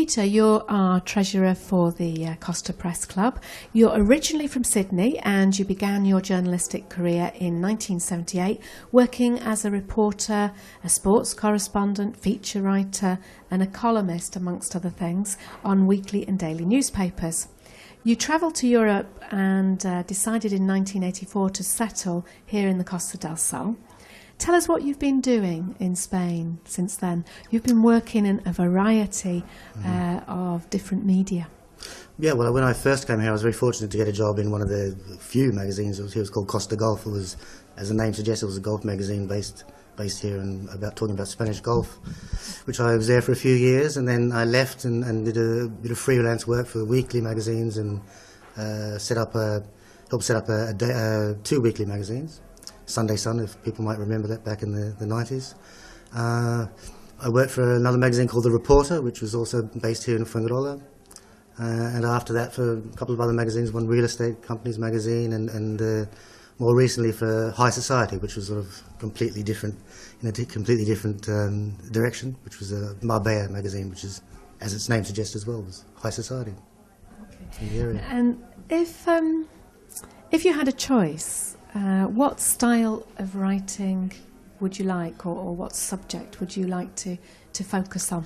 Peter, you're our treasurer for the Costa Press Club. You're originally from Sydney and you began your journalistic career in 1978 working as a reporter, a sports correspondent, feature writer and a columnist, amongst other things, on weekly and daily newspapers. You travelled to Europe and decided in 1984 to settle here in the Costa del Sol. Tell us what you've been doing in Spain since then. You've been working in a variety of different media. Yeah, well, when I first came here, I was very fortunate to get a job in one of the few magazines. It was called Costa Golf. It was, as the name suggests, it was a golf magazine based here and talking about Spanish golf, which I was there for a few years, and then I left and did a bit of freelance work for weekly magazines and helped set up two weekly magazines. Sunday Sun, if people might remember that back in the 90s. I worked for another magazine called The Reporter, which was also based here in Fuengirola. And after that for a couple of other magazines, one Real Estate Companies magazine and more recently for High Society, which was sort of completely different, in a completely different direction, which was a Marbella magazine, which is, as its name suggests as well, was High Society in the area. And if you had a choice, what style of writing would you like, or what subject would you like to focus on?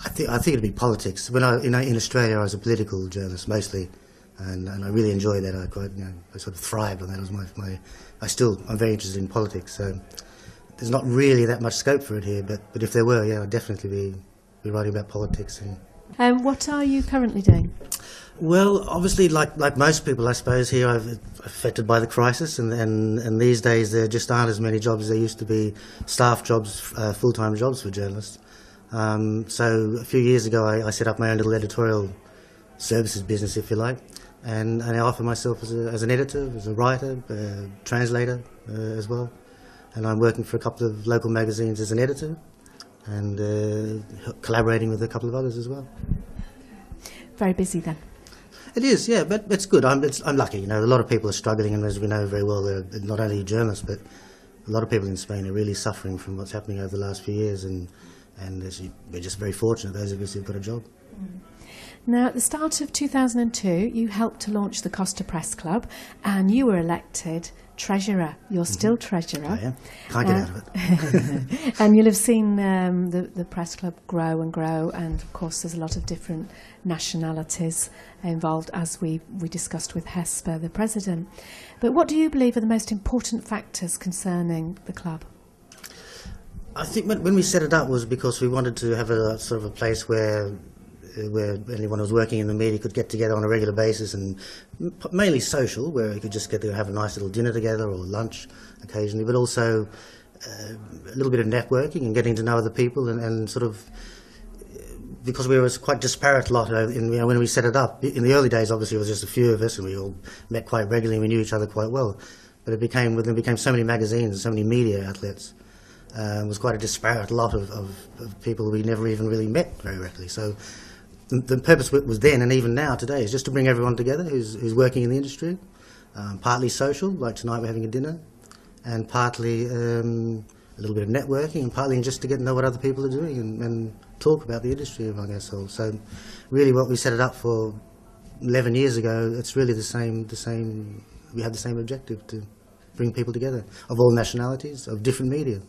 I think it'd be politics. When in Australia, I was a political journalist mostly, and I really enjoyed that. I sort of thrived on that. It was I'm very interested in politics. So there's not really that much scope for it here, but if there were, yeah, I'd definitely be writing about politics. And what are you currently doing? Well, obviously, like most people, I suppose, here I'm affected by the crisis, and these days there just aren't as many jobs as there used to be, staff jobs, full-time jobs for journalists. So a few years ago I set up my own little editorial services business, if you like, and I offer myself as an editor, as a writer, translator as well, and I'm working for a couple of local magazines as an editor and collaborating with a couple of others as well. Very busy then. It is, yeah, but it's good. I'm lucky. You know, a lot of people are struggling, and as we know very well, they're not only journalists, but a lot of people in Spain are really suffering from what's happening over the last few years, and we're just very fortunate, those of us who've got a job. Now, at the start of 2002, you helped to launch the Costa Press Club, and you were elected treasurer. You're still treasurer. I am. Can't get out of it. And you'll have seen the press club grow and grow, and of course there's a lot of different nationalities involved, as we discussed with Hesper, the president. But what do you believe are the most important factors concerning the club? I think when we set it up was because we wanted to have a sort of a place where anyone who was working in the media could get together on a regular basis, and mainly social, where you could just get to have a nice little dinner together or lunch occasionally, but also a little bit of networking and getting to know other people, and sort of, because we were a quite disparate lot when we set it up. In the early days, obviously, it was just a few of us, and we all met quite regularly, and we knew each other quite well. But there became so many magazines, so many media outlets. It was quite a disparate lot of people we never even really met very regularly. So the purpose was then, and even now today, is just to bring everyone together who's working in the industry, partly social, like tonight we're having a dinner, and partly a little bit of networking, and partly just to get to know what other people are doing and talk about the industry among ourselves. So really what we set it up for 11 years ago, it's really the same. We have the same objective, to bring people together of all nationalities, of different media.